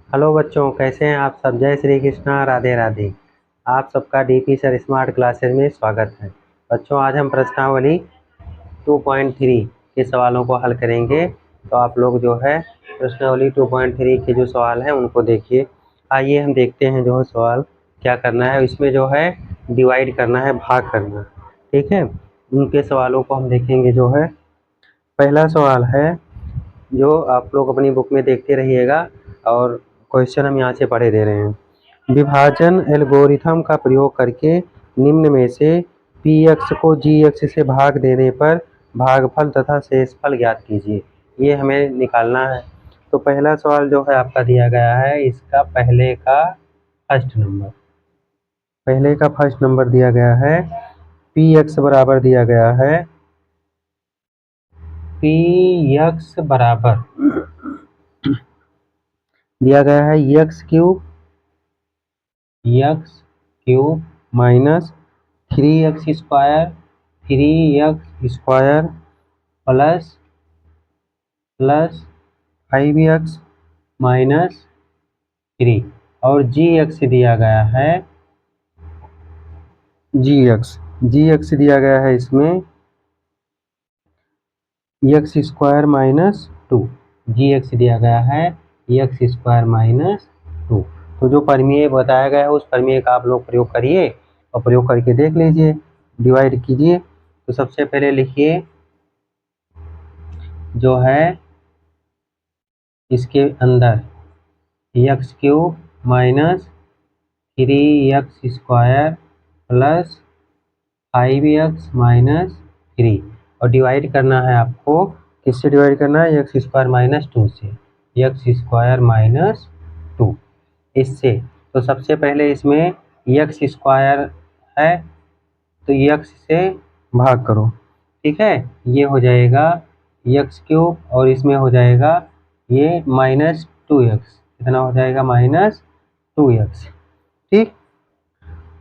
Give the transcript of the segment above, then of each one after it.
Hello बच्चों, कैसे हैं आप सब। जय श्री कृष्णा, राधे राधे। आप सबका डीपी सर स्मार्ट क्लासेस में स्वागत है। बच्चों, आज हम प्रश्नावली 2.3 के सवालों को हल करेंगे। तो आप लोग जो है प्रश्नावली 2.3 के जो सवाल हैं उनको देखिए। आइए हम देखते हैं जो है सवाल क्या करना है। इसमें जो है डिवाइड करना है, भाग करना। ठीक है, उनके सवालों को हम देखेंगे। जो है पहला सवाल है, जो आप लोग अपनी बुक में देखते रहिएगा और क्वेश्चन हम यहाँ से पढ़े दे रहे हैं। विभाजन एल्गोरिथम का प्रयोग करके निम्न में से पी एक्स को जी एक्स से भाग देने पर भागफल तथा शेषफल ज्ञात कीजिए। ये हमें निकालना है। तो पहला सवाल जो है आपका दिया गया है, इसका पहले का फर्स्ट नंबर दिया गया है। पी एक्स बराबर दिया गया है, पी एक्स बराबर दिया गया है x cube minus 3x square plus 5x minus 3 और जी एक्स दिया गया है जी एक्स दिया गया है इसमें एक्स स्क्वायर माइनस 2। जी एक्स दिया गया है एक्स स्क्वायर माइनस 2। तो जो प्रमेय बताया गया है उस प्रमेय का आप लोग प्रयोग करिए और प्रयोग करके देख लीजिए, डिवाइड कीजिए। तो सबसे पहले लिखिए जो है इसके अंदर x³ minus 3x² plus 5x minus 3 और डिवाइड करना है आपको। किससे डिवाइड करना है? x² माइनस 2 से, x² माइनस 2 इससे। तो सबसे पहले इसमें x² है तो x से भाग करो। ठीक है, ये हो जाएगा x³ और इसमें हो जाएगा ये -2x। कितना हो जाएगा? -2x। ठीक,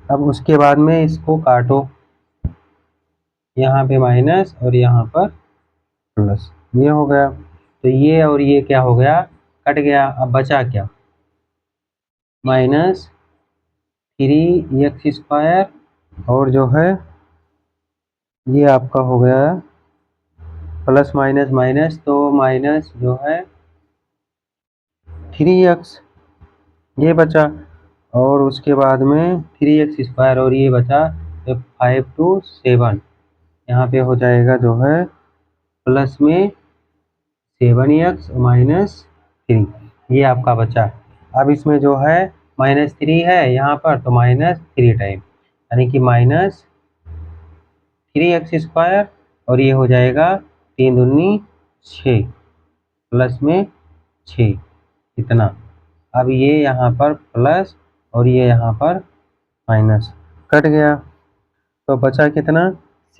अब उसके बाद में इसको काटो, यहाँ पे माइनस और यहाँ पर प्लस, ये हो गया। तो ये और ये क्या हो गया? कट गया। अब बचा क्या? -3x² और जो है ये आपका हो गया प्लस माइनस माइनस, तो माइनस जो है 3x, ये बचा। और उसके बाद में 3x² और ये बचा 5 to 7, यहाँ पे हो जाएगा जो है प्लस में 7x माइनस 3, ये आपका बचा। अब इसमें जो है -3 है यहाँ पर, तो -3 टाइम यानी कि -3x² और ये हो जाएगा 3 दूनी 6 प्लस में 6, इतना। अब ये यहाँ पर प्लस और ये यहाँ पर माइनस, कट गया। तो बचा कितना?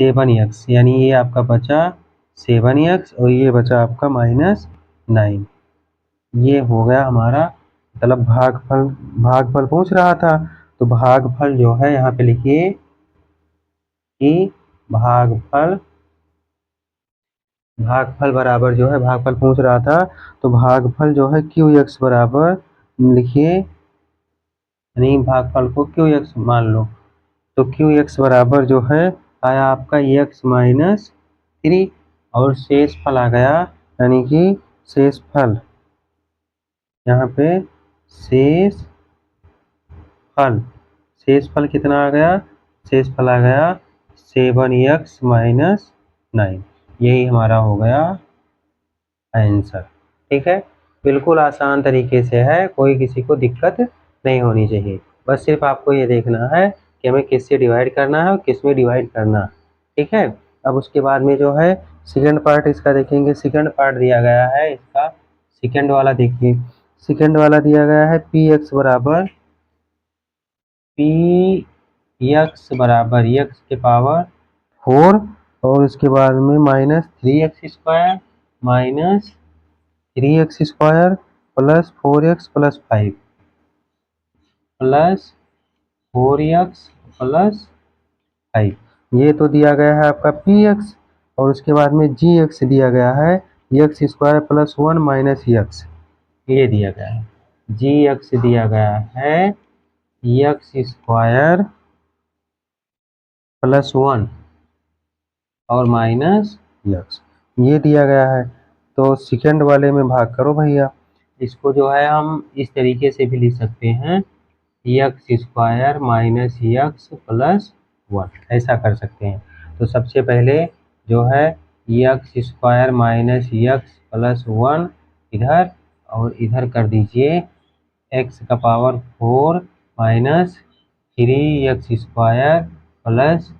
7x, यानी ये आपका बचा 7x और ये बचा आपका -9। ये हो गया हमारा, मतलब भागफल पूछ रहा था। तो भागफल जो है यहाँ पे लिखिए कि भागफल बराबर जो है, भागफल पूछ रहा था तो भागफल जो है QX बराबर लिखिए, यानी भागफल को QX मान लो। तो QX बराबर जो है आया आपका x माइनस 3 और शेष फल आ गया, यानी कि शेष फल यहाँ पे शेष फल कितना आ गया? शेष फल आ गया 7x माइनस 9। यही हमारा हो गया आंसर। ठीक है, बिल्कुल आसान तरीके से है, कोई किसी को दिक्कत नहीं होनी चाहिए। बस सिर्फ आपको ये देखना है कि हमें किससे डिवाइड करना है और किस में डिवाइड करना है। ठीक है, अब उसके बाद में जो है सेकंड पार्ट इसका देखेंगे। सेकंड पार्ट दिया गया है इसका, सेकंड वाला देखिए। सेकंड वाला दिया गया है पी एक्स बराबर x के पावर 4 और उसके बाद में -3x² minus 3x² plus 4x plus 5 plus 4x plus 5, ये तो दिया गया है आपका px। और उसके बाद में gx दिया गया है x² प्लस 1 माइनस x, ये दिया गया है। जी एक्स दिया गया है एक्स स्क्वायर प्लस 1 और माइनस एक्स, ये दिया गया है। तो सेकंड वाले में भाग करो भैया। इसको जो है हम इस तरीके से भी लिख सकते हैं, x square minus x plus 1, ऐसा कर सकते हैं। तो सबसे पहले जो है x square minus x plus 1 इधर, और इधर कर दीजिए एक्स का power 4 minus 3x square plus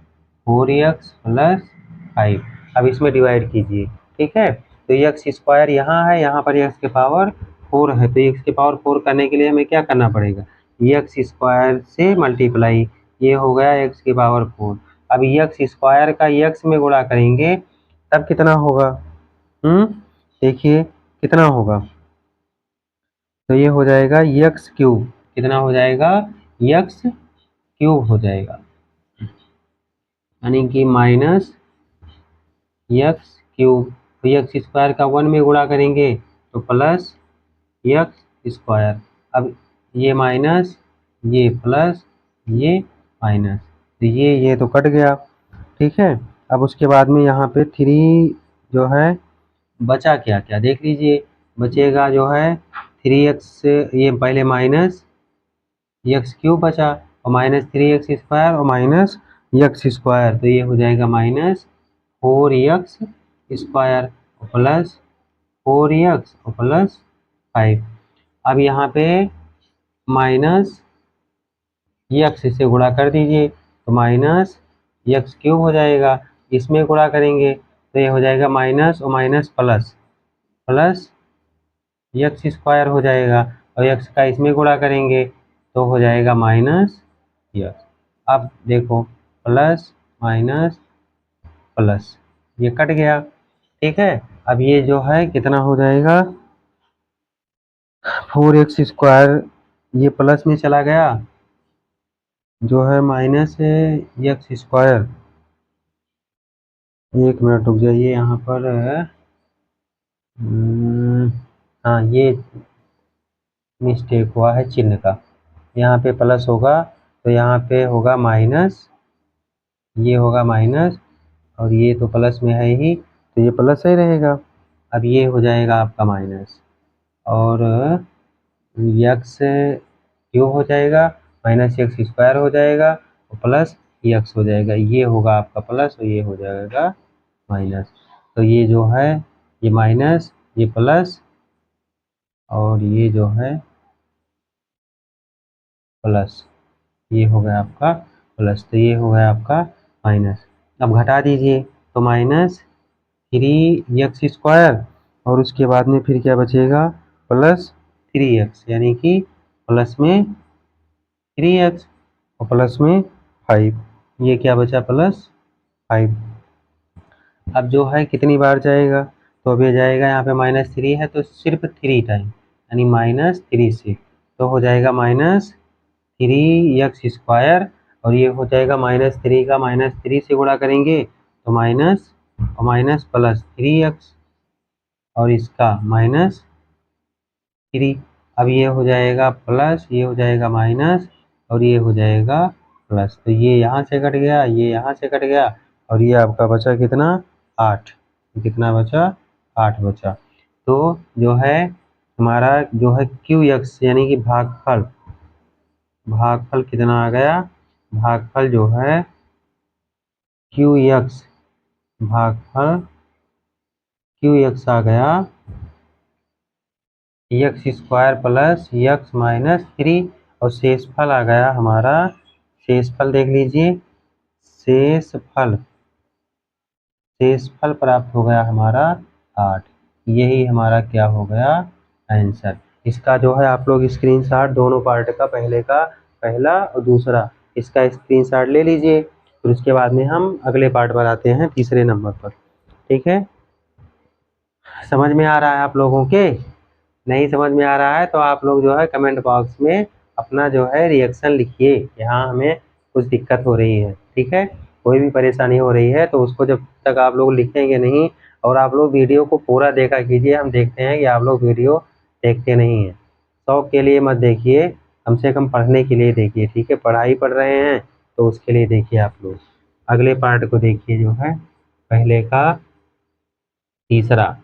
4x plus 5। अब इसमें डिवाइड कीजिए, ठीक है। तो एक्स स्क्वायर यहाँ है, यहाँ पर एक्स के पावर 4 है, तो एक्स के पावर 4 करने के लिए हमें क्या करना पड़ेगा, एक्स स्क्वायर से मल्टीप्लाई, ये हो गया एक्स की पावर 4। अब एक्स स्क्वायर का एक्स में गुणा करेंगे तब कितना होगा, देखिए कितना होगा, तो ये हो जाएगा एक्स क्यूब। कितना हो जाएगा, एक्स क्यूब हो जाएगा, यानी कि माइनस एक्स क्यूब। तो एक्स स्क्वायर का 1 में गुणा करेंगे तो प्लस एक्स स्क्वायर। अब ये माइनस, ये प्लस, ये माइनस, तो ये तो कट गया, ठीक है। अब उसके बाद में यहाँ पे 3 जो है बचा, क्या क्या देख लीजिए, बचेगा जो है 3x से, ये पहले माइनस एक्स क्यूब बचा, और माइनस 3x स्क्वायर और माइनस एक्स स्क्वायर, तो ये हो जाएगा minus 4x square plus 4x और प्लस 5। अब यहाँ पे माइनस एक्स से गुणा कर दीजिए, तो माइनस एक्स क्यूब हो जाएगा, इसमें गुणा करेंगे तो ये हो जाएगा माइनस और minus plus, plus x square हो जाएगा, और एक्स का इसमें गुणा करेंगे तो हो जाएगा माइनस एक्स। अब देखो प्लस माइनस प्लस, ये कट गया, ठीक है। अब ये जो है कितना हो जाएगा, 4x स्क्वायर, ये प्लस में चला गया, जो है माइनस है एक्स स्क्वायर। एक मिनट रुक जाइए, यहाँ पर हाँ ये मिस्टेक हुआ है चिन्ह का, यहाँ पे प्लस होगा तो यहाँ पे होगा माइनस, ये होगा माइनस, और ये तो प्लस में है ही, तो ये प्लस ही रहेगा। अब ये हो जाएगा आपका माइनस, और एक्स क्यूब हो जाएगा, माइनस एक्स स्क्वायर हो जाएगा और प्लस एक्स हो जाएगा, ये होगा आपका प्लस और ये हो जाएगा माइनस। तो ये जो है ये माइनस, ये प्लस, और ये जो है प्लस, ये हो गया आपका प्लस, तो ये हो गया आपका माइनस। अब घटा दीजिए, तो माइनस 3x स्क्वायर, और उसके बाद में फिर क्या बचेगा, प्लस 3x, यानी कि प्लस में 3x और प्लस में 5, ये क्या बचा, प्लस 5। अब जो है कितनी बार जाएगा, तो अब ये जाएगा, यहाँ पे -3 है तो सिर्फ 3 टाइम, यानी -3 से, तो हो जाएगा -3x स्क्वायर, और ये हो जाएगा -3 का -3 से गुणा करेंगे तो माइनस और माइनस प्लस 3x, और इसका -3। अब ये हो जाएगा प्लस, ये हो जाएगा माइनस, और ये हो जाएगा प्लस, तो ये यहाँ से कट गया, ये यहाँ से कट गया, और ये आपका बचा कितना, 8। कितना बचा, 8 बचा। तो जो है हमारा जो है QX यानी कि भागफल, भागफल कितना आ गया, भागफल जो है QX, भागफल QX आ गया x square plus x minus 3, और शेषफल आ गया हमारा, शेषफल देख लीजिए, शेषफल, शेषफल प्राप्त हो गया हमारा 8। यही हमारा क्या हो गया, आंसर। इसका जो है आप लोग स्क्रीनशॉट, दोनों पार्ट का, पहले का पहला और दूसरा, इसका स्क्रीनशॉट ले लीजिए, फिर उसके बाद में हम अगले पार्ट पर आते हैं, तीसरे नंबर पर, ठीक है। समझ में आ रहा है आप लोगों के, नहीं समझ में आ रहा है तो आप लोग जो है कमेंट बॉक्स में अपना जो है रिएक्शन लिखिए कि हाँ हमें कुछ दिक्कत हो रही है, ठीक है। कोई भी परेशानी हो रही है तो उसको जब तक आप लोग लिखेंगे नहीं, और आप लोग वीडियो को पूरा देखा कीजिए, हम देखते हैं कि आप लोग वीडियो देखते नहीं हैं, शौक के लिए मत देखिए, कम से कम पढ़ने के लिए देखिए, ठीक है। पढ़ाई पढ़ रहे हैं तो उसके लिए देखिए आप लोग। अगले पार्ट को देखिए, जो है पहले का तीसरा।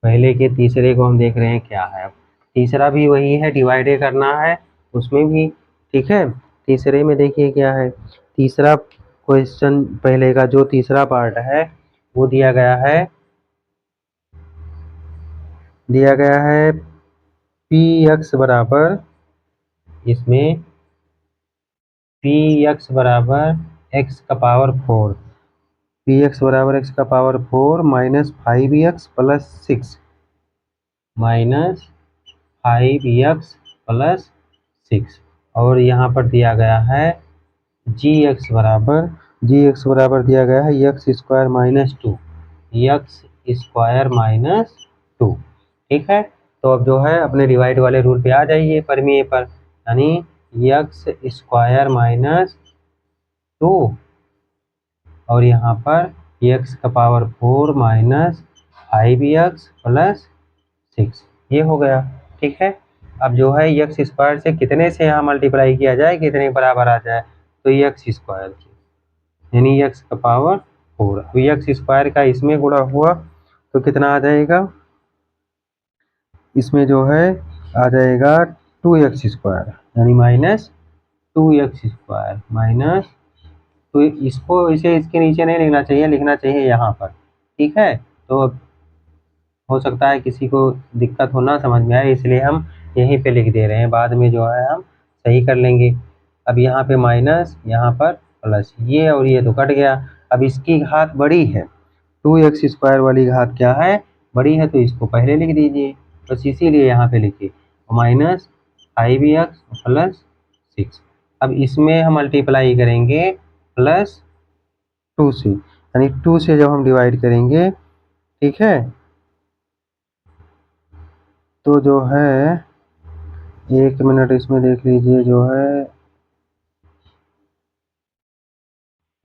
पहले के तीसरे को हम देख रहे हैं क्या है। अब तीसरा भी वही है, डिवाइड करना है उसमें भी, ठीक है। तीसरे में देखिए क्या है। तीसरा क्वेश्चन, पहले का जो तीसरा पार्ट है वो दिया गया है पी एक्स बराबर, इसमें पी एक्स बराबर एक्स का पावर 4, पी एक्स बराबर एक्स का power 4 minus 5x plus 6, minus 5x plus 6। और यहाँ पर दिया गया है जी एक्स बराबर दिया गया है x square minus 2, x square minus 2, ठीक है। तो अब जो है अपने डिवाइड वाले रूल पे आ जाइए, परमीय पर, यानी एक्स स्क्वायर माइनस 2 और यहाँ पर एक्स का पावर 4 माइनस 5x प्लस 6, ये हो गया, ठीक है। अब जो है एक्स स्क्वायर से कितने से यहाँ मल्टीप्लाई किया जाए, कितने बराबर आ जाए, तो एक्स स्क्वायर से, यानी एक्स का पावर 4। अब एक्स स्क्वायर का इसमें गुणा हुआ तो कितना आ जाएगा, इसमें जो है आ जाएगा 2x स्क्वायर, यानी माइनस 2x स्क्वायर माइनस, तो इसको इसे इसके नीचे नहीं लिखना चाहिए, लिखना चाहिए यहाँ पर, ठीक है। तो हो सकता है किसी को दिक्कत हो ना समझ में आए, इसलिए हम यहीं पे लिख दे रहे हैं, बाद में जो है हम सही कर लेंगे। अब यहाँ पे माइनस, यहाँ पर प्लस, ये और ये तो कट गया। अब इसकी घात बड़ी है, 2x स्क्वायर वाली घात क्या है, बड़ी है, तो इसको पहले लिख दीजिए, बस इसीलिए यहाँ पे लिखिए माइनस 5x प्लस 6। अब इसमें हम मल्टीप्लाई करेंगे प्लस 2 से, यानी 2 से जब हम डिवाइड करेंगे, ठीक है, तो जो है 1 मिनट इसमें देख लीजिए, जो है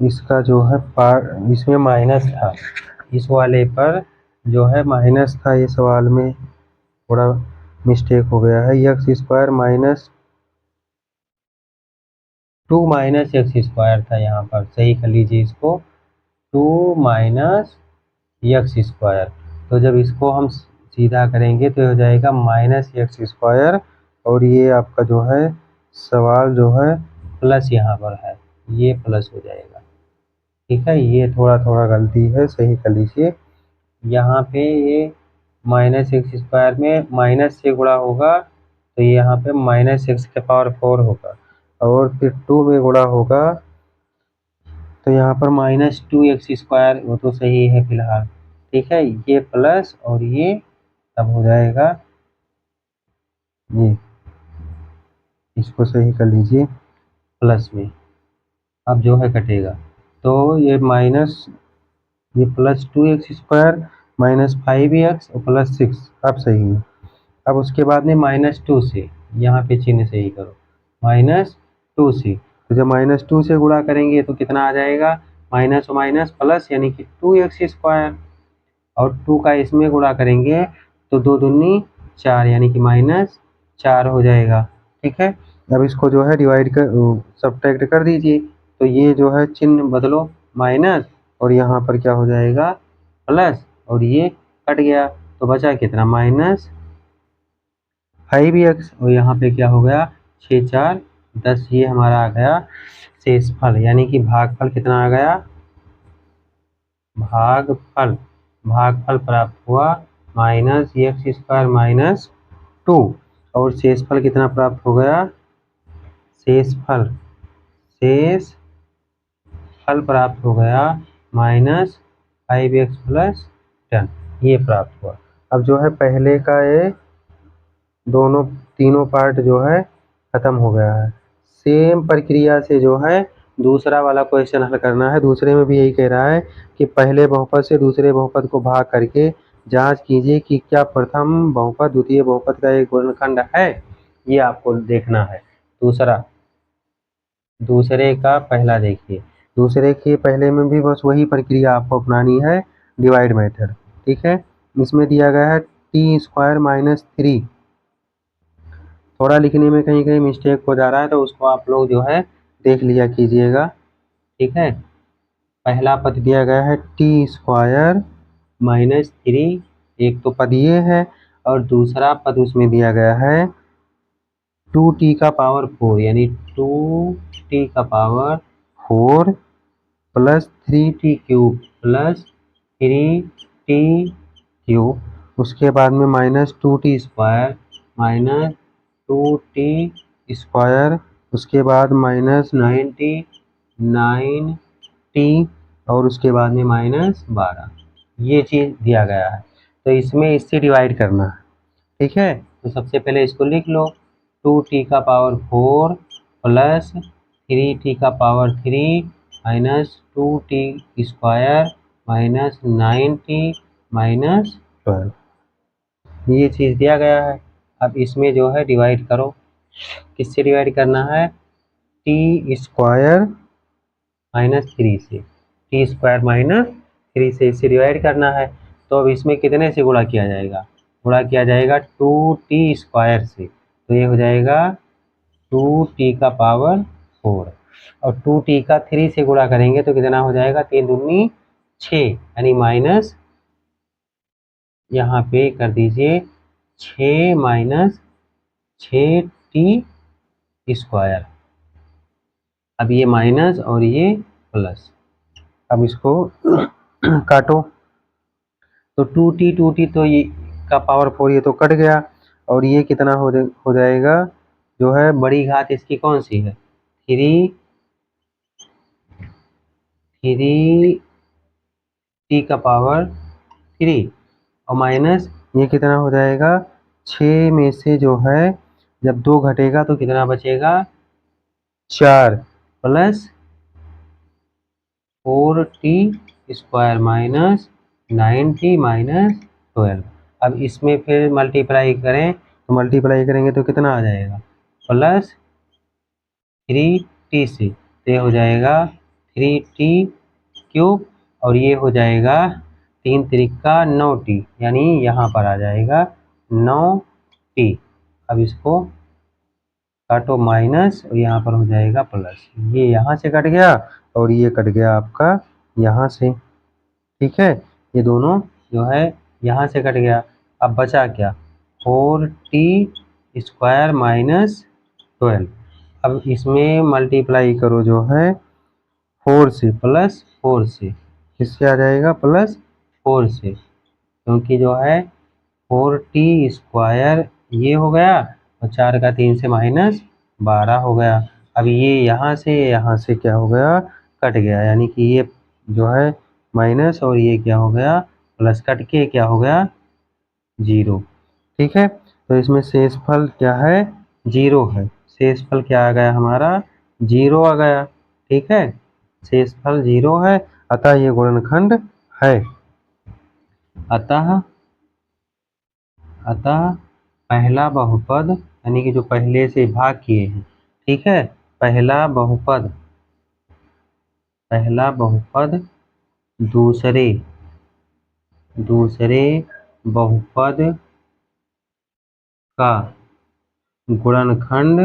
इसका जो है पार्ट, इसमें माइनस था, इस वाले पर जो है माइनस था, ये सवाल में थोड़ा मिस्टेक हो गया है। X square minus 2 minus x square था, यहाँ पर सही कर लीजिए इसको, 2 माइनस एक्स स्क्वायर। तो जब इसको हम सीधा करेंगे तो हो जाएगा माइनस एक्स स्क्वायर, और ये आपका जो है सवाल जो है प्लस यहाँ पर है, ये प्लस हो जाएगा, ठीक है। ये थोड़ा थोड़ा गलती है, सही कर लीजिए। यहाँ पे ये माइनस एक्स स्क्वायर में माइनस से गुणा होगा तो ये यहाँ पे माइनस एक्स के पावर 4 होगा, और फिर 2 में गुणा होगा तो यहाँ पर माइनस 2x स्क्वायर, वो तो सही है फिलहाल, ठीक है। ये प्लस और ये तब हो जाएगा, ये इसको सही कर लीजिए प्लस में, अब जो है कटेगा, तो ये माइनस, ये plus 2x square minus 5x और प्लस 6, अब सही है। अब उसके बाद में माइनस 2 से, यहाँ पे चिन्ह सही करो, माइनस 2 से, तो जब माइनस 2 से गुणा करेंगे तो कितना आ जाएगा, माइनस और माइनस प्लस, यानी कि 2x स्क्वायर, और 2 का इसमें गुणा करेंगे तो 2 दूनी 4, यानी कि माइनस 4 हो जाएगा, ठीक है। अब इसको जो है डिवाइड कर, सब्ट्रैक्ट कर दीजिए, तो ये जो है चिन्ह बदलो माइनस, और यहाँ पर क्या हो जाएगा प्लस, और ये कट गया तो बचा कितना, माइनस 5x, और यहाँ पे क्या हो गया 6 4 10, ये हमारा आ गया शेषफल, यानी कि भागफल कितना आ गया, भागफल प्राप्त हुआ माइनस एक्स स्क्वायर माइनस 2, और शेषफल कितना प्राप्त हो गया, शेषफल प्राप्त हो गया माइनस 5x प्लस 10, ये प्राप्त हुआ। अब जो है पहले का ये दोनों तीनों पार्ट जो है खत्म हो गया है। सेम प्रक्रिया से जो है दूसरा वाला क्वेश्चन हल करना है। दूसरे में भी यही कह रहा है कि पहले बहुपद से दूसरे बहुपद को भाग करके जांच कीजिए कि क्या प्रथम बहुपद द्वितीय बहुपद का एक गुणनखंड है, ये आपको देखना है। दूसरे का पहला देखिए, दूसरे के पहले में भी बस वही प्रक्रिया आपको अपनानी है, डिवाइड मेथड, ठीक है। इसमें दिया गया है टी स्क्वायर माइनस 3, थोड़ा लिखने में कहीं कहीं मिस्टेक हो जा रहा है, तो उसको आप लोग जो है देख लिया कीजिएगा। ठीक है, पहला पद दिया गया है टी स्क्वायर माइनस 3, एक तो पद ये है, और दूसरा पद उसमें दिया गया है 2t का पावर 4, यानी 2t का power 4 plus 3t cube plus 3t cube, उसके बाद में minus 2t square minus 2t square, उसके बाद माइनस 9t और उसके बाद में माइनस 12। ये चीज़ दिया गया है, तो इसमें इससे डिवाइड करना है। ठीक है, तो सबसे पहले इसको लिख लो, 2t का पावर 4 प्लस 3t का power 3 minus 2t square minus 9t minus 12। ये चीज़ दिया गया है। अब इसमें जो है डिवाइड करो, किससे डिवाइड करना है, टी स्क्वायर माइनस 3 से, टी स्क्वायर माइनस 3 से इससे डिवाइड करना है। तो अब इसमें कितने से गुणा किया जाएगा, गुणा किया जाएगा 2t स्क्वायर से, तो ये हो जाएगा 2t का पावर 4, और 2t का 3 से गुणा करेंगे तो कितना हो जाएगा, 3 दूनी 6, यानी माइनस, यहाँ पे कर दीजिए 6 माइनस 6t स्क्वायर। अब ये माइनस और ये प्लस, अब इसको काटो, तो 2t तो ये का पावर 4 ये तो कट गया, और ये कितना हो जाएगा, जो है बड़ी घात इसकी कौन सी है, 3 का पावर 3, और माइनस ये कितना हो जाएगा, 6 में से जो है जब 2 घटेगा तो कितना बचेगा, 4 plus 4t square minus 9t minus 12। अब इसमें फिर मल्टीप्लाई करें, तो मल्टीप्लाई करेंगे तो कितना आ जाएगा, प्लस 3t से, तो ये हो जाएगा 3t क्यूब, और ये हो जाएगा 3 त्रिका 9t, यानी यहाँ पर आ जाएगा 9t। अब इसको काटो माइनस, और यहाँ पर हो जाएगा प्लस, ये यहाँ से कट गया और ये कट गया आपका यहाँ से। ठीक है, ये दोनों जो है यहाँ से कट गया। अब बचा क्या, 4t स्क्वायर माइनस 12। अब इसमें मल्टीप्लाई करो जो है 4 से, प्लस 4 से, किससे आ जाएगा, प्लस 4 से, क्योंकि जो है 4t स्क्वायर ये हो गया, और 4 का 3 से माइनस 12 हो गया। अब ये यहाँ से क्या हो गया, कट गया, यानी कि ये जो है माइनस और ये क्या हो गया, प्लस, कट के क्या हो गया, 0। ठीक है, तो इसमें शेषफल क्या है, 0 है, शेषफल क्या आ गया हमारा, 0 आ गया। ठीक है, शेषफल 0 है, अतः ये गुणनखंड है। अतः पहला बहुपद, यानी कि जो पहले से भाग किए हैं, ठीक है, पहला बहुपद दूसरे बहुपद का गुणनखंड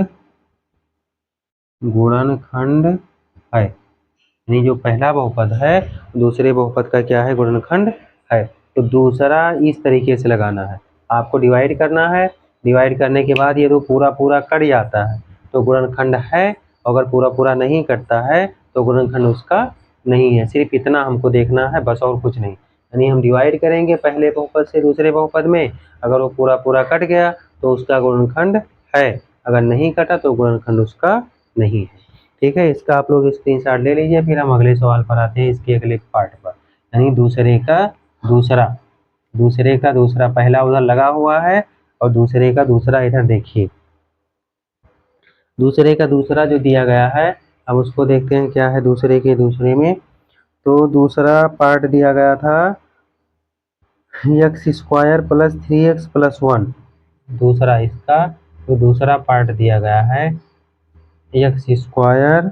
है, यानी जो पहला बहुपद है दूसरे बहुपद का क्या है, गुणनखंड है। तो दूसरा इस तरीके से लगाना है, आपको डिवाइड करना है, डिवाइड करने के बाद ये तो पूरा पूरा कट जाता है तो गुणनखंड है, अगर पूरा पूरा नहीं कटता है तो गुणनखंड उसका नहीं है। सिर्फ इतना हमको देखना है, बस और कुछ नहीं। यानी हम डिवाइड करेंगे पहले बहुपद से दूसरे बहुपद में, अगर वो पूरा पूरा कट गया तो उसका गुणनखंड है, अगर नहीं कटा तो गुणनखंड उसका नहीं है। ठीक है, इसका आप लोग स्क्रीनशॉट ले लीजिए, फिर हम अगले सवाल पर आते हैं, इसके अगले पार्ट पर। यानी दूसरे का दूसरा पहला उधर लगा हुआ है, और दूसरे का दूसरा इधर देखिए, दूसरे का दूसरा जो दिया गया है, अब उसको देखते हैं क्या है दूसरे के दूसरे में। तो दूसरा पार्ट दिया गया था x square plus 3x plus 1, दूसरा इसका तो दूसरा पार्ट दिया गया है x square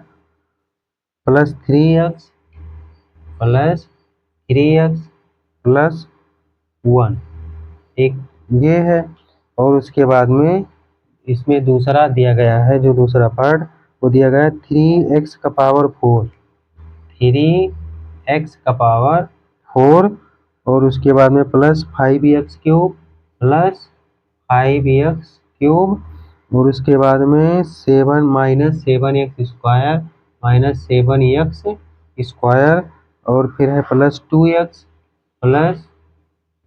plus 3x plus 3x plus 1, एक ये है, और उसके बाद में इसमें दूसरा दिया गया है, जो दूसरा पार्ट वो दिया गया है 3x का पावर 4, 3x का पावर 4 और उसके बाद में plus 5x cube plus 5x cube और उसके बाद में 7 minus 7x square minus 7x square और फिर है plus 2x plus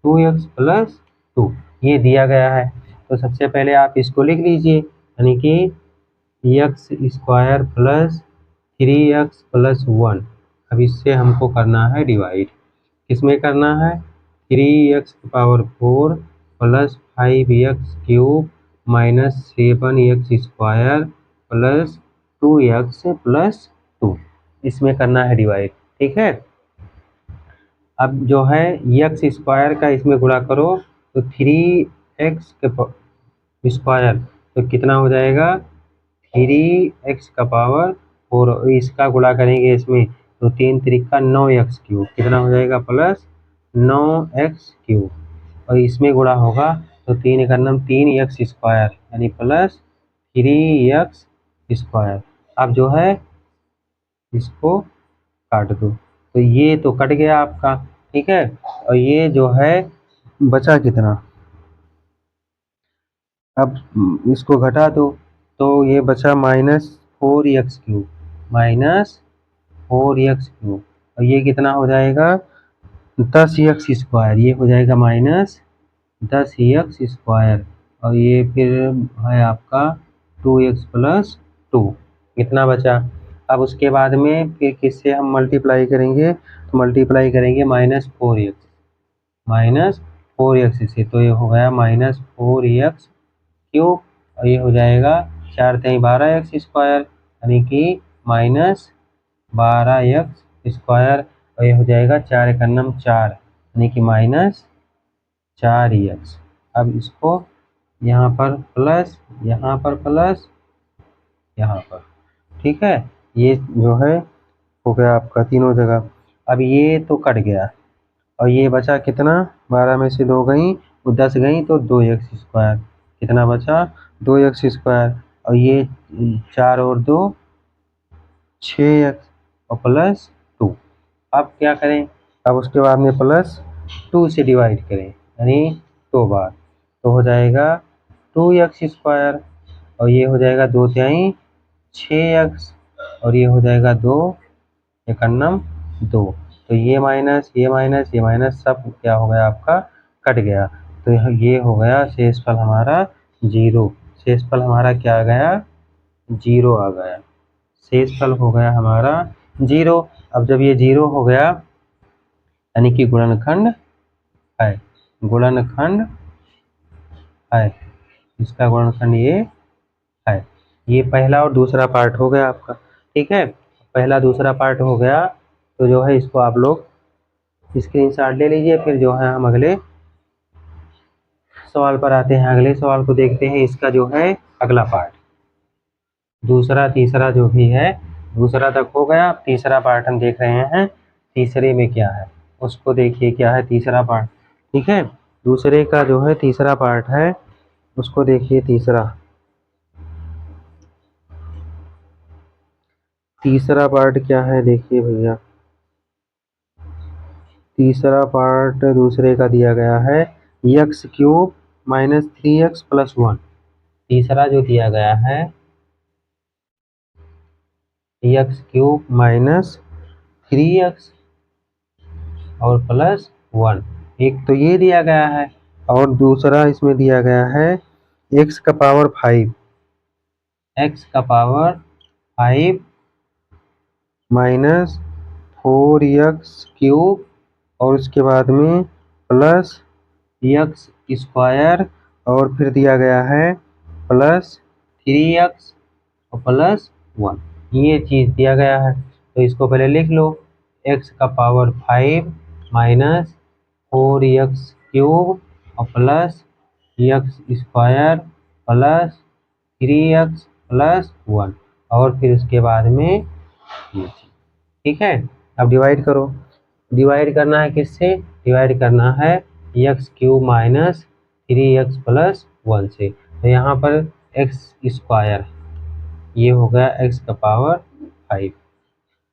2x plus 2, ये दिया गया है। तो सबसे पहले आप इसको लिख लीजिए, यानी कि x square plus 3x plus 1। अब इससे हमको करना है डिवाइड, किसमें करना है 3x power 4 plus 5x cube minus 7x square plus 2x plus 2, इसमें करना है डिवाइड। ठीक है, अब जो है एक्स स्क्वायर का इसमें गुणा करो तो 3x के स्क्वायर तो कितना हो जाएगा 3x का पावर 4, इसका गुणा करेंगे इसमें तो 3 3 9x क्यूब कितना हो जाएगा प्लस 9x क्यूब और इसमें गुणा होगा तो 3 का 3x स्क्वायर यानी प्लस 3x स्क्वायर। अब जो है इसको काट दो तो ये तो कट गया आपका। ठीक है, और ये जो है बचा कितना, अब इसको घटा दो तो ये बचा -4x क्यूब और ये कितना हो जाएगा 10x स्क्वायर, ये हो जाएगा -10x स्क्वायर और ये फिर है आपका 2x प्लस 2, कितना बचा। अब उसके बाद में फिर किससे हम मल्टीप्लाई करेंगे, तो मल्टीप्लाई करेंगे -4x से, तो ये हो गया -4x क्यूब और ये हो जाएगा 4 3 12x स्क्वायर यानी कि -12x स्क्वायर और ये हो जाएगा 4 1 4 यानी कि -4x। अब इसको यहाँ पर प्लस यहाँ पर प्लस यहाँ पर, ठीक है, ये जो है हो गया आपका तीनों जगह। अब ये तो कट गया और ये बचा कितना, 12 में से 2 गई वो 10 गई तो 2x स्क्वायर, कितना बचा 2x स्क्वायर और ये 4 और 2 6x और प्लस 2। अब क्या करें, अब उसके बाद में प्लस 2 से डिवाइड करें यानी 2 बार तो हो जाएगा 2x स्क्वायर और ये हो जाएगा 2 तिहाई 6x और ये हो जाएगा 2 एकन्नम 2, तो ये माइनस ये माइनस ये माइनस सब क्या हो गया आपका कट गया, तो ये हो गया शेषफल हमारा 0। शेषफल हमारा क्या आ गया 0 आ गया, शेषफल हो गया हमारा 0। अब जब ये 0 हो गया यानी कि गुणनखंड है, इसका गुणनखंड ये है। ये पहला और दूसरा पार्ट हो गया आपका। ठीक है, पहला दूसरा पार्ट हो गया तो जो है इसको आप लोग स्क्रीनशॉट ले लीजिए। फिर जो है हम अगले सवाल पर आते हैं, अगले सवाल को देखते हैं। इसका जो है अगला पार्ट दूसरा तीसरा जो भी है, दूसरा तक हो गया, तीसरा पार्ट हम देख रहे हैं तीसरे में क्या है उसको देखिए क्या है तीसरा पार्ट। ठीक है, दूसरे का जो है तीसरा पार्ट है उसको देखिए। तीसरा पार्ट क्या है देखिए भैया, तीसरा पार्ट दूसरे का दिया गया है x cube minus 3x plus 1। तीसरा जो दिया गया है x क्यूब माइनस 3x और प्लस 1, एक तो ये दिया गया है और दूसरा इसमें दिया गया है x का पावर 5 माइनस 4x क्यूब और उसके बाद में प्लस x स्क्वायर और फिर दिया गया है प्लस 3x और प्लस 1, ये चीज़ दिया गया है। तो इसको पहले लिख लो, x का पावर 5 माइनस 4x क्यूब और plus x square plus 3x plus 1 और फिर उसके बाद में ये चीज़। ठीक है, अब डिवाइड करो, डिवाइड करना है किससे, डिवाइड करना है x cube minus 3x plus 1 से। तो यहाँ पर एक्स स्क्वायर, ये हो गया एक्स का पावर 5।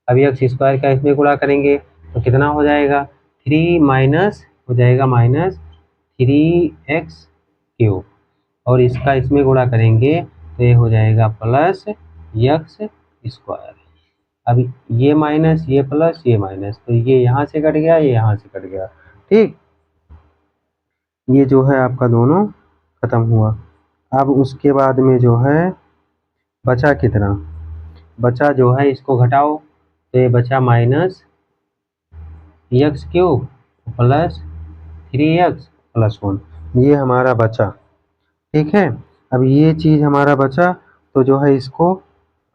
अभी एक्स स्क्वायर का इसमें गुणा करेंगे तो कितना हो जाएगा, 3 माइनस हो जाएगा -3x³ और इसका इसमें गुणा करेंगे तो ये हो जाएगा प्लस एक्स स्क्वायर। अब ये माइनस ये प्लस ये माइनस, तो ये यहाँ से कट गया, ये यहाँ से कट गया। ठीक, ये जो है आपका दोनों खत्म हुआ। अब उसके बाद में जो है बचा कितना, बचा जो है इसको घटाओ तो ये बचा -x³ प्लस 3x+1, ये हमारा बचा। ठीक है, अब ये चीज़ हमारा बचा तो जो है इसको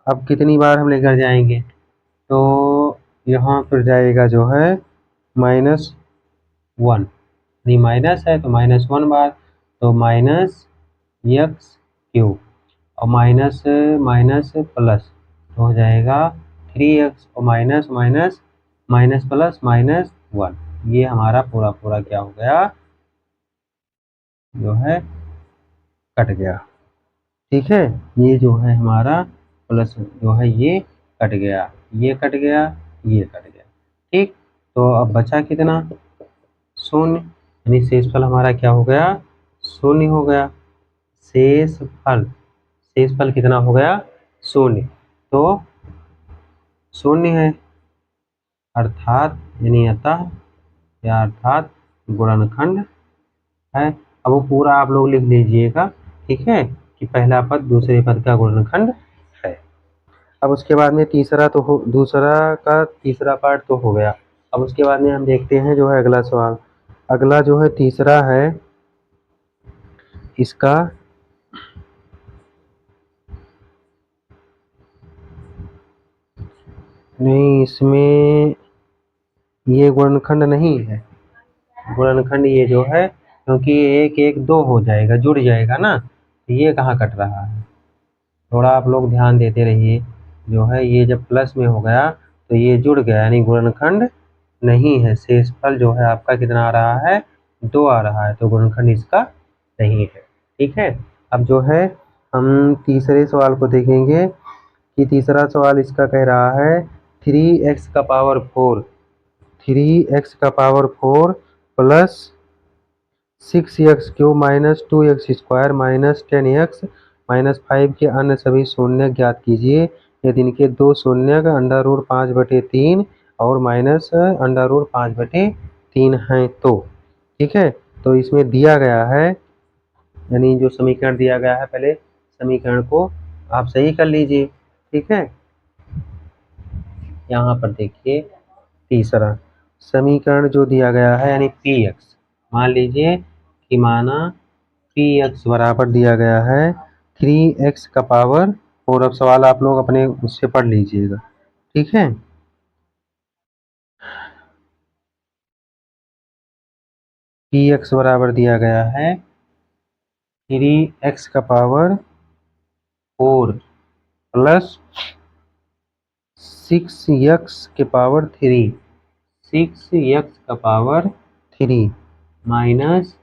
अब कितनी बार हम लेकर जाएंगे, तो यहाँ पर जाएगा जो है -1, नहीं माइनस है तो -1 बार, तो -x³ और माइनस माइनस प्लस तो हो जाएगा 3x और माइनस माइनस माइनस प्लस -1, ये हमारा पूरा पूरा क्या हो गया, जो है कट गया। ठीक है, ये जो है हमारा प्लस जो है ये कट गया, ये कट गया, ये कट गया। ठीक, तो अब बचा कितना, शून्य, यानी शेषफल हमारा क्या हो गया, शून्य हो गया। शेषफल, शेषफल कितना हो गया, शून्य, तो शून्य है, अर्थात यानी अतः या अर्थात गुणनखंड है। अब वो पूरा आप लोग लिख लीजिएगा, ठीक है, कि पहला पद दूसरे पद का गुणनखंड है। अब उसके बाद में तीसरा तो हो, दूसरा का तीसरा पार्ट तो हो गया। अब उसके बाद में हम देखते हैं जो है अगला सवाल। अगला जो है तीसरा है इसका नहीं, इसमें ये गुणनखंड नहीं है, गुणनखंड ये जो है, क्योंकि 1 1 2 हो जाएगा, जुड़ जाएगा ना, तो ये कहाँ कट रहा है, थोड़ा आप लोग ध्यान देते रहिए। जो है ये जब प्लस में हो गया तो ये जुड़ गया, यानी गुणनखंड नहीं है। शेषफल जो है आपका कितना आ रहा है, 2 आ रहा है, तो गुणनखंड इसका नहीं है। ठीक है, अब जो है हम तीसरे सवाल को देखेंगे कि तीसरा सवाल इसका कह रहा है 3x का पावर 4, 3x का power 4 plus 6x³ minus 2x² minus 10x minus 5 के अन्य सभी शून्य ज्ञात कीजिए यदि इनके दो शून्य √5/3 और माइनस √5/3 हैं तो। ठीक है, तो इसमें दिया गया है, यानी जो समीकरण दिया गया है, पहले समीकरण को आप सही कर लीजिए। ठीक है, यहाँ पर देखिए तीसरा समीकरण जो दिया गया है, यानी px, मान लीजिए कि माना px बराबर दिया गया है 3x का पावर, और अब सवाल आप लोग अपने उससे पढ़ लीजिएगा। ठीक है, px बराबर दिया गया है 3x का पावर 4 प्लस 6x के पावर 3, 6x का power 3 minus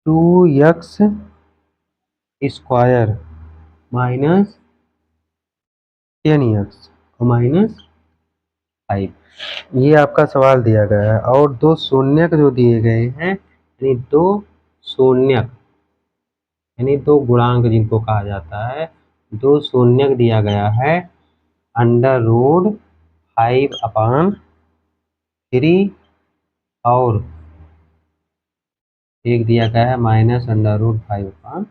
2x square minus 10x और माइनस 5, ये आपका सवाल दिया गया है। और दो शून्यक जो दिए गए हैं, यानी दो शून्यक, यानी दो गुणांक जिनको कहा जाता है, दो शून्यक दिया गया है √5/3 और एक दिया गया है -√5/3,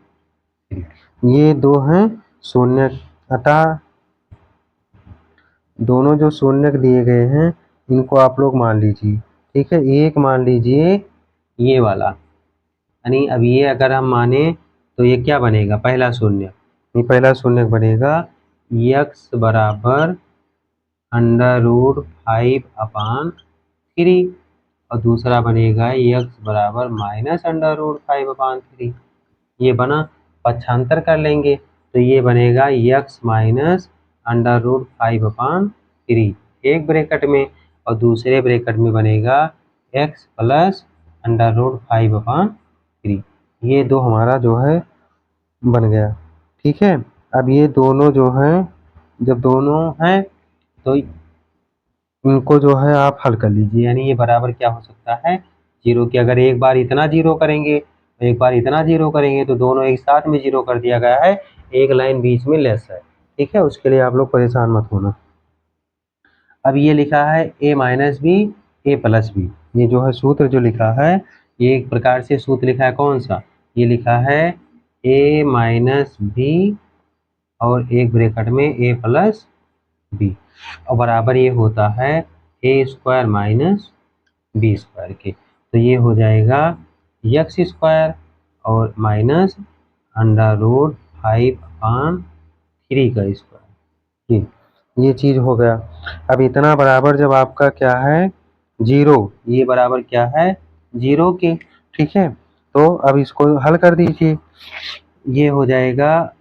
ये दो हैं शून्यक। अतः दोनों जो शून्यक दिए गए हैं इनको आप लोग मान लीजिए। ठीक है, एक मान लीजिए ये वाला, यानी अब ये अगर हम माने तो ये क्या बनेगा, पहला शून्य, ये पहला शून्य बनेगा x बराबर √5/3 और दूसरा बनेगा x बराबर -√5/3। ये बना, पक्षांतर कर लेंगे तो ये बनेगा x माइनस √5/3 एक ब्रैकेट में, और दूसरे ब्रैकेट में बनेगा x प्लस √5/3। ये दो हमारा जो है बन गया। ठीक है। अब ये दोनों जो हैं, जब दोनों हैं तो इनको जो है आप हल कर लीजिए, यानी ये बराबर क्या हो सकता है, जीरो की। अगर एक बार इतना जीरो करेंगे, एक बार इतना जीरो करेंगे तो दोनों एक साथ में जीरो कर दिया गया है, एक लाइन बीच में लेस है। ठीक है, उसके लिए आप लोग परेशान मत होना। अब ये लिखा है a minus B A plus B, ये जो है सूत्र जो लिखा है, ये एक प्रकार से सूत्र लिखा है कौन सा, ये लिखा है a माइनस बी और एक ब्रैकेट में a प्लस बी, और बराबर ये होता है a square minus B square के। तो ये हो जाएगा एक्स स्क्वायर और माइनस अंडर रूट 5/3 का स्क्वायर। ये चीज़ हो गया। अब इतना बराबर जब आपका क्या है, जीरो, ये बराबर क्या है, जीरो के। ठीक है, तो अब इसको हल कर दीजिए, ये हो जाएगा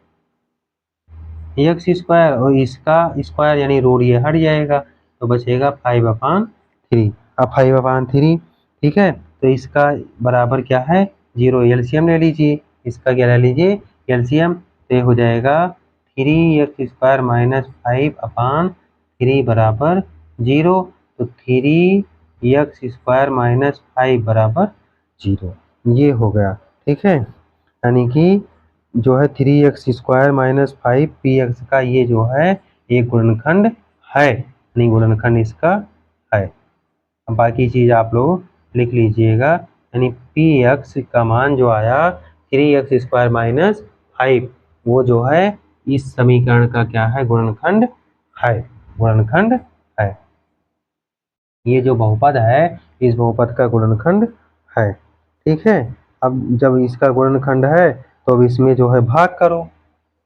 एक्स स्क्वायर और इसका स्क्वायर यानी रूट ये हट जाएगा, तो बचेगा 5/3। अब 5/3, ठीक है, तो इसका बराबर क्या है, जीरो। एलसीएम ले लीजिए, इसका क्या ले लीजिए, एलसीएम। तो ये हो जाएगा 3x² माइनस 5/3 बराबर जीरो। तो 3x² माइनस 5 बराबर जीरो, ये हो गया। ठीक है, यानी कि जो है 3x² माइनस 5px का ये जो है एक गुणनखंड है, यानी गुणनखंड इसका है। अब बाकी चीज़ आप लोग लिख लीजिएगा, यानी px का मान जो आया 3x² माइनस 5, वो जो है इस समीकरण का क्या है, गुणनखंड है, गुणनखंड है। ये जो बहुपद है इस बहुपद का गुणनखंड है। ठीक है, अब जब इसका गुणनखंड है तो अब इसमें जो है भाग करो।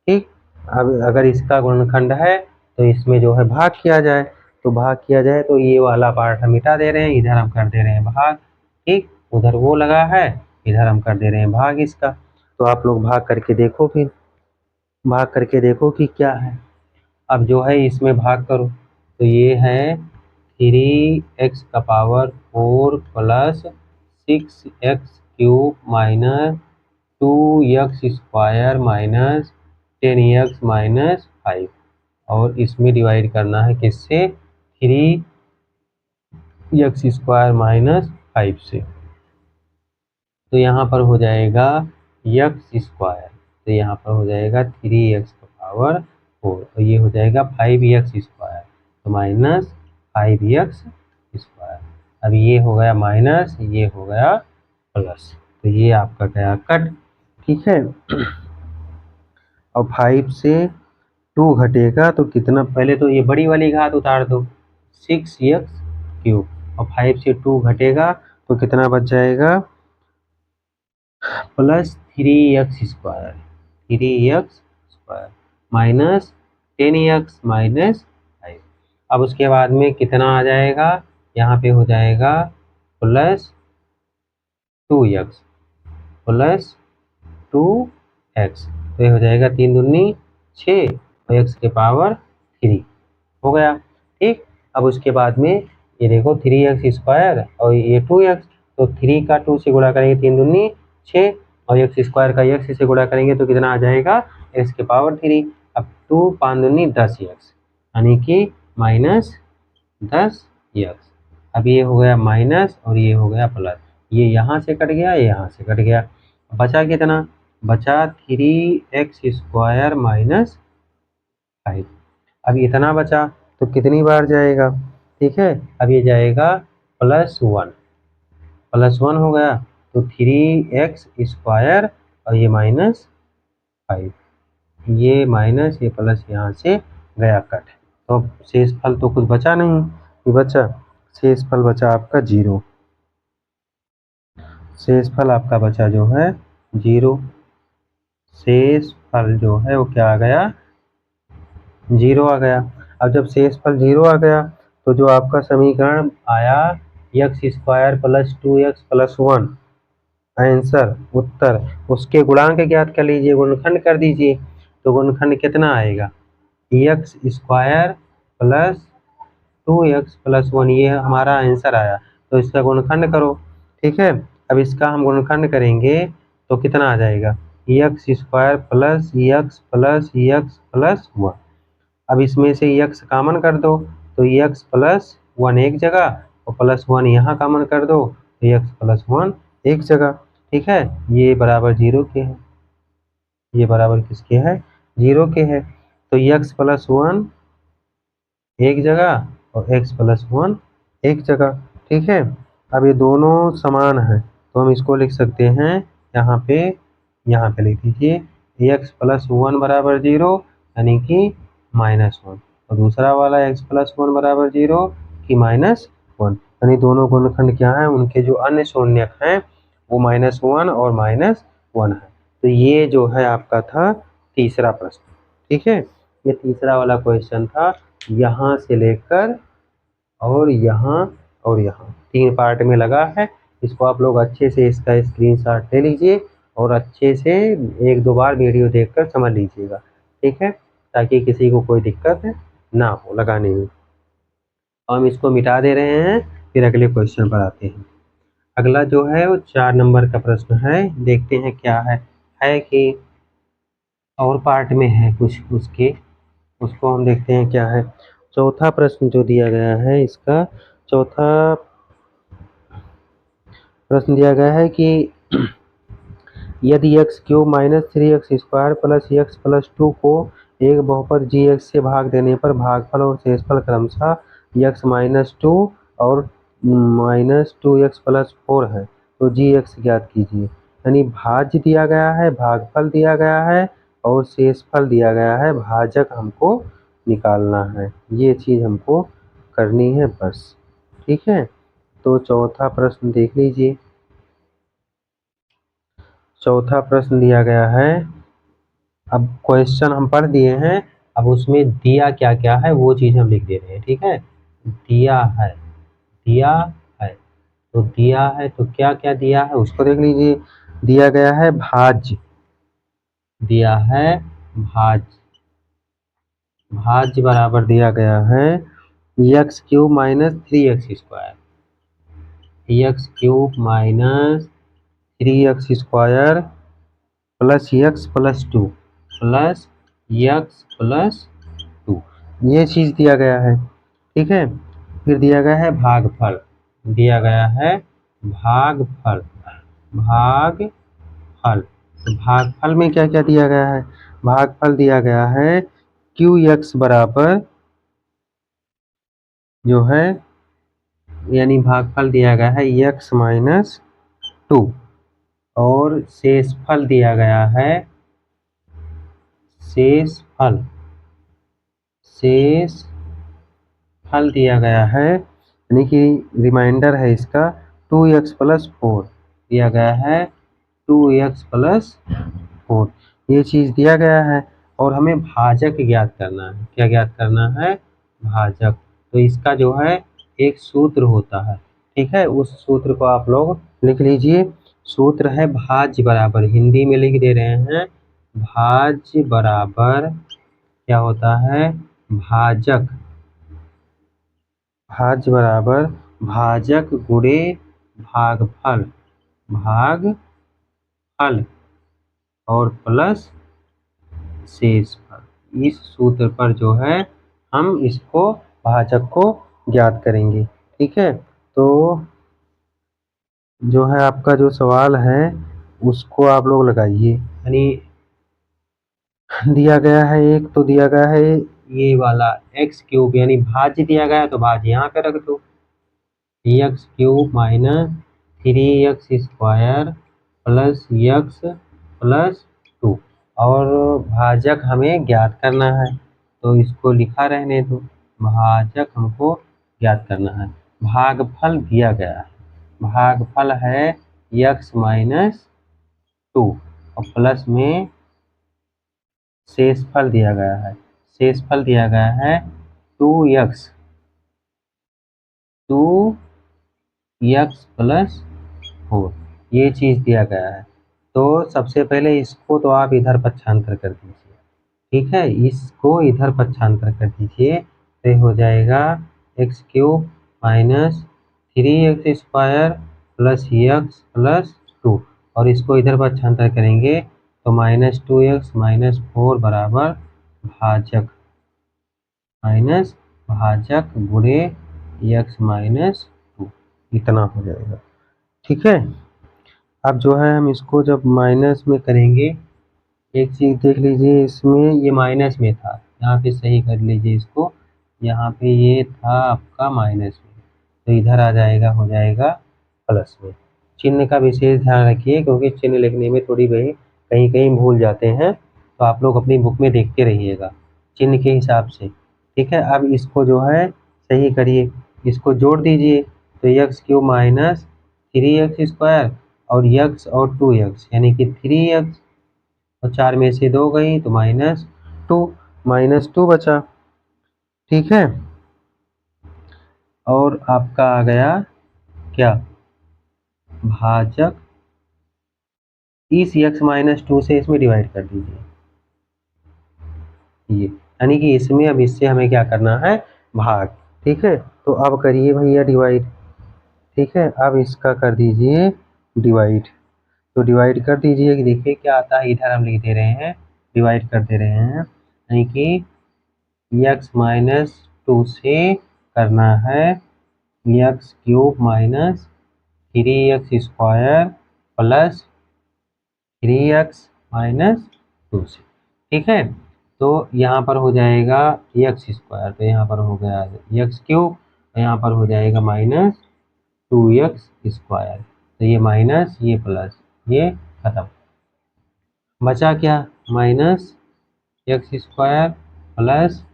ठीक, अब अगर इसका गुणनखंड है तो इसमें जो है भाग किया जाए, तो भाग किया जाए तो ये वाला पार्ट हम मिटा दे रहे हैं, इधर हम कर दे रहे हैं भाग। ठीक, उधर वो लगा है, इधर हम कर दे रहे हैं भाग इसका। तो आप लोग भाग करके देखो, फिर भाग करके देखो कि क्या है। अब जो है इसमें भाग करो, तो ये है 3x⁴ plus 6x³ minus 2x² minus 10x minus 5, और इसमें डिवाइड करना है किससे, 3x² माइनस 5 से। तो यहाँ पर हो जाएगा x², तो यहाँ पर हो जाएगा 3x⁴ और ये हो जाएगा 5x², तो माइनस 5x²। अब ये हो गया माइनस, ये हो गया प्लस, तो ये आपका गया कट। ठीक है, और 5 से 2 घटेगा तो कितना, पहले तो ये बड़ी वाली घात उतार दो 6x³ और 5 से 2 घटेगा तो कितना बच जाएगा, plus 3x² minus 10x minus 5। अब उसके बाद में कितना आ जाएगा, यहाँ पे हो जाएगा प्लस 2x प्लस 2x, तो ये हो जाएगा 3 दूनी 6 और x के पावर 3 हो गया। ठीक, अब उसके बाद में ये देखो 3x² और ये 2x, तो 3 का 2 से गुणा करेंगे 3 दूनी 6 और x² का x से गुणा करेंगे तो कितना आ जाएगा, x के पावर 3। अब 2 5 दूनी 10x, यानी कि माइनस 10x। अब ये हो गया माइनस और ये हो गया प्लस, ये यहाँ से कट गया, ये यहाँ से कट गया, बचा कितना, बचा 3x² माइनस 5। अब इतना बचा तो कितनी बार जाएगा, ठीक है, अब ये जाएगा +1 हो गया, तो 3x² और ये माइनस 5, ये माइनस ये प्लस यहाँ से गया कट। तो अब शेष फल तो कुछ बचा नहीं, ये बचा शेष फल बचा आपका 0, शेष फल आपका बचा जो है 0, शेष फल जो है वो क्या आ गया, 0 आ गया। अब जब शेष फल 0 आ गया तो जो आपका समीकरण आया x² plus 2x plus 1, answer उत्तर, उसके गुणांक ज्ञात कर लीजिए, गुणनखंड कर दीजिए। तो गुणनखंड कितना आएगा, x² प्लस 2x प्लस 1, ये हमारा आंसर आया, तो इसका गुणनखंड करो। ठीक है, अब इसका हम गुणनखंड करेंगे तो कितना आ जाएगा, X square plus x plus x plus 1। अब इसमें से एक्स कॉमन कर दो तो एक्स प्लस 1 एक जगह और प्लस 1 यहाँ कॉमन कर दो तो एक्स प्लस 1 एक जगह। ठीक है, ये बराबर 0 के है, ये बराबर किसके है, 0 के है। तो एक्स प्लस 1 एक जगह और एक्स प्लस 1 एक जगह। ठीक है, अब ये दोनों समान है तो हम इसको लिख सकते हैं यहाँ पे लिख दीजिए एक्स प्लस 1 बराबर 0 यानी कि -1 और दूसरा वाला एक्स प्लस 1 बराबर 0 कि -1, यानी दोनों गुणनखंड क्या है, उनके जो अन्य शून्यक हैं वो -1 और -1 है। तो ये जो है आपका था तीसरा प्रश्न। ठीक है, ये तीसरा वाला क्वेश्चन था, यहाँ से लेकर और यहाँ 3 पार्ट में लगा है। इसको आप लोग अच्छे से इसका स्क्रीनशॉट ले लीजिए और अच्छे से 1-2 बार वीडियो देखकर समझ लीजिएगा। ठीक है, ताकि किसी को कोई दिक्कत ना हो लगाने में। हम इसको मिटा दे रहे हैं, फिर अगले क्वेश्चन पर आते हैं। अगला जो है वो 4 नंबर का प्रश्न है, देखते हैं क्या है कि और पार्ट में है कुछ उसके, उसको हम देखते हैं क्या है। चौथा प्रश्न जो दिया गया है, इसका चौथा प्रश्न दिया गया है कि यदि x cube minus 3x² plus x plus 2 को एक बहुपद जी एक्स से भाग देने पर भागफल और शेषफल क्रमशः एक्स माइनस 2 और -2x प्लस 4 है तो जी एक्स ज्ञात कीजिए। यानी भाज्य दिया गया है, भागफल दिया गया है और शेषफल दिया गया है, भाजक हमको निकालना है। ये चीज़ हमको करनी है बस। ठीक है, तो चौथा प्रश्न देख लीजिए। चौथा प्रश्न दिया गया है, अब क्वेश्चन हम पढ़ दिए हैं, अब उसमें दिया क्या क्या है वो चीज़ हम लिख दे रहे हैं। ठीक है, दिया है, दिया है तो दिया है तो क्या क्या दिया है उसको देख लीजिए। दिया गया है भाज्य, दिया है भाज्य, भाज्य बराबर दिया गया है x cube minus 3x² x cube minus 3x² plus x plus 2 plus x plus 2, ये चीज़ दिया गया है। ठीक है, फिर दिया गया है भागफल, दिया गया है भागफल, भागफल तो भागफल में क्या क्या दिया गया है, भागफल दिया गया है क्यू एक्स बराबर जो है, यानी भागफल दिया गया है एक्स माइनस 2 और शेषफल दिया गया है, शेषफल, शेषफल दिया गया है यानी कि रिमाइंडर है इसका 2x प्लस 4 दिया गया है, 2x प्लस 4 ये चीज़ दिया गया है। और हमें भाजक ज्ञात करना है, क्या ज्ञात करना है, भाजक। तो इसका जो है एक सूत्र होता है। ठीक है, उस सूत्र को आप लोग लिख लीजिए। सूत्र है भाज्य बराबर, हिंदी में लिख दे रहे हैं, भाज्य बराबर क्या होता है, भाजक, भाज्य बराबर भाजक गुणे भागफल, भागफल और प्लस शेषफल। इस सूत्र पर जो है हम इसको भाजक को ज्ञात करेंगे। ठीक है, तो जो है आपका जो सवाल है उसको आप लोग लगाइए। यानी दिया गया है एक, तो दिया गया है ये वाला एक्स क्यूब, यानी भाज्य दिया गया है तो भाज्य यहाँ पे रख दो, x cube minus 3x² plus x plus 2 और भाजक हमें ज्ञात करना है तो इसको लिखा रहने दो, भाजक हमको ज्ञात करना है। भागफल दिया गया है, भागफल है एक्स माइनस 2 और प्लस में शेषफल दिया गया है, शेषफल दिया गया है 2x प्लस 4, ये चीज़ दिया गया है। तो सबसे पहले इसको तो आप इधर पक्षांतर कर दीजिए। ठीक है, इसको इधर पक्षांतर कर दीजिए तो ये हो जाएगा x cube minus 3x² plus x plus 2 और इसको इधर पक्षांतर करेंगे तो -2x -4 बराबर भाजक गुणे x -2 इतना हो जाएगा। ठीक है, अब जो है हम इसको जब माइनस में करेंगे, एक चीज देख लीजिए, इसमें ये माइनस में था, यहाँ पे सही कर लीजिए इसको, यहाँ पे ये था आपका माइनस में, तो इधर आ जाएगा, हो जाएगा प्लस में। चिन्ह का विशेष ध्यान रखिए, क्योंकि चिन्ह लिखने में थोड़ी भाई कहीं कहीं भूल जाते हैं, तो आप लोग अपनी बुक में देखते रहिएगा चिन्ह के हिसाब से। ठीक है, अब इसको जो है सही करिए, इसको जोड़ दीजिए, तो x³ माइनस 3x² और x और 2x यानी कि 3x, और 4 में से 2 गई तो -2 बचा। ठीक है, और आपका आ गया क्या, भाजक, इस x -2 से इसमें डिवाइड कर दीजिए, ये यानी कि इसमें अब इससे हमें क्या करना है, भाग। ठीक है, तो अब करिए भैया डिवाइड। ठीक है, अब इसका कर दीजिए डिवाइड, तो डिवाइड कर दीजिए कि देखिए क्या आता है, इधर हम लिख दे रहे हैं, डिवाइड कर दे रहे हैं, यानी कि x -2 से करना है x³ minus 3x² plus 3x -2 से। ठीक है, तो यहाँ पर हो जाएगा x², तो यहाँ पर हो गया x³, तो यहाँ पर हो जाएगा -2x², तो ये माइनस ये प्लस, ये खत्म, बचा क्या, -x² प्लस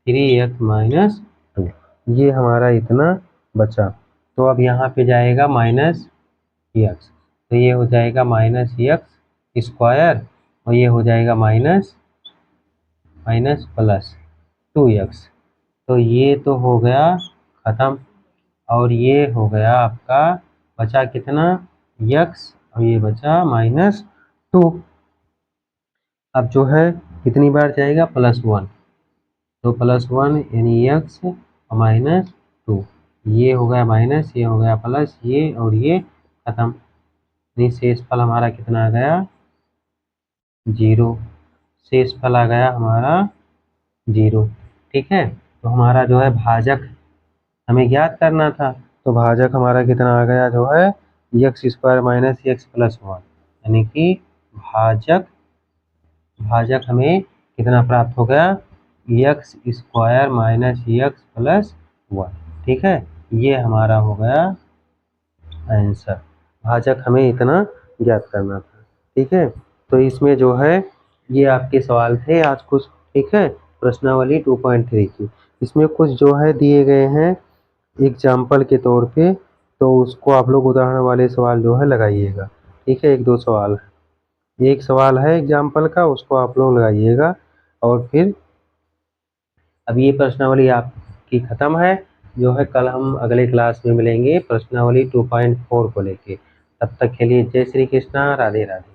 3x -2, ये हमारा इतना बचा। तो अब यहाँ पे जाएगा -x, तो ये हो जाएगा -x² और ये हो जाएगा माइनस प्लस 2x, तो ये तो हो गया ख़त्म, और ये हो गया आपका, बचा कितना, x, और ये बचा -2। अब जो है कितनी बार जाएगा, +1, तो +1 यानी x और -2, ये हो गया माइनस, ये हो गया प्लस, ये और ये खत्म, नहीं शेष फल हमारा कितना आ गया, 0, शेष फल आ गया हमारा 0। ठीक है, तो हमारा जो है भाजक हमें ज्ञात करना था, तो भाजक हमारा कितना आ गया, जो है x² माइनस x प्लस 1, यानी कि भाजक हमें कितना प्राप्त हो गया, x² माइनस x प्लस 1। ठीक है, ये हमारा हो गया आंसर, भाजक हमें इतना ज्ञात करना था। ठीक है, तो इसमें जो है ये आपके सवाल थे आज कुछ। ठीक है, प्रश्नावली 2.3 की, इसमें कुछ जो है दिए गए हैं एग्जाम्पल के तौर पे, तो उसको आप लोग उदाहरण वाले सवाल जो है लगाइएगा। ठीक है, 1-2 सवाल है, एक सवाल है एग्जाम्पल का, उसको आप लोग लगाइएगा, और फिर अब ये प्रश्नावली आपकी ख़त्म है, जो है कल हम अगले क्लास में मिलेंगे प्रश्नावली 2.4 को लेके। तब तक के लिए जय श्री कृष्णा, राधे राधे।